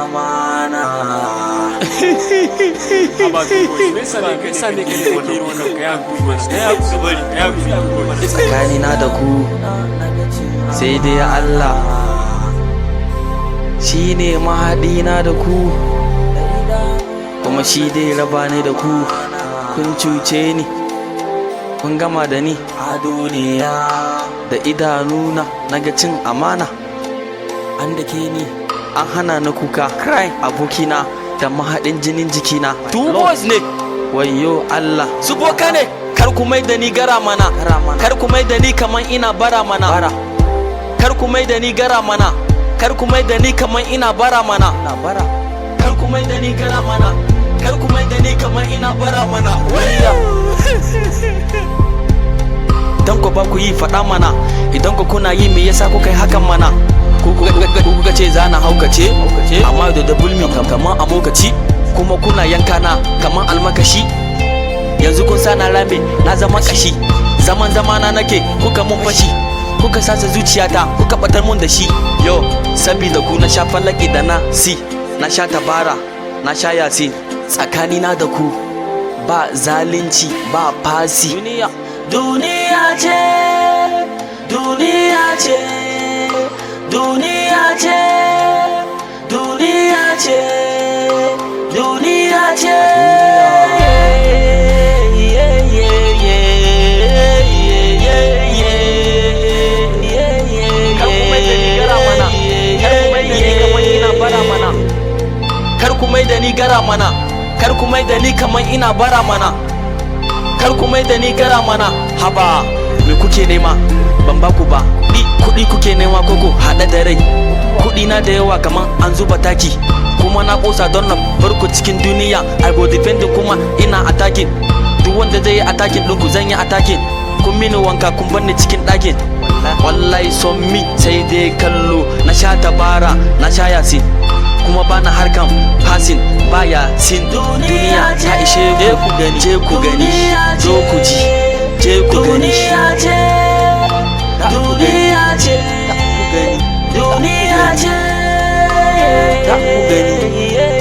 amana. Tsakanina da ku sai dai Allah, shi ne mahaɗina da ku, kuma shi dai raba ni da ku. Kun cuce ni, kun gama da ni a duniya, da idanuna naga cin amana. An dake ni, an hana ni kuka, cry abokina da mahaɗin jinin jikina. Two boys ne, wayo Allah, su boka ne. Kar ku mai da ni gara mana, kar ku mai da ni kaman ina bara mana, kar ku mai da ni gara mana, kar ku mai da ni kaman ina bara mana, kar ku mai da ni gara mana, kar ku mai da ni kaman ina bara mana. Dan ku ba ku yi faɗa mana, idan ku kuna yi me yasa kuka yi hakan mana? Kuka ce za na haukace, amma da bulmi kaman amokaci, kuma kuna yankana kaman almakashi. Yanzu kun sa na rame na zama kashi, zaman zamana nake kuka mun fashi, kuka sasa zuciyata kuka batar mun da shi. Yo, sabida ku na sha falaki da na si, na sha tabara na sha yasi. Tsakanina da ku ba zalunci ba fasi. Duniya ce, duniya ce, duniya ce, duniya ce, duniya ce. Kar ku mai da ni gara mana, kar ku mai da ni kaman ina bara mana, kar ku mai da ni gara mana. Haba, me kuke nema? Ban baku ba. Kuɗi kuke nema koko haɗa da rai. Kuɗi na da yawa kaman an zuba taki, kuma na ƙosa don na barku cikin duniya. I go defending kuma ina attacking. Duk wanda zai yi attacking ɗinku zan yi attacking. Kun mini wanka kun bar ni cikin ɗakin. Wallahi son mi sai dai kallo, na sha tabara na sha yasin, kuma bana harkan passing baya sin. Duniya ta ishe ku gani, je ku gani, zo ku ji, je ku gani. Duniya ce, duniya ce, duniya ce, duniya ce.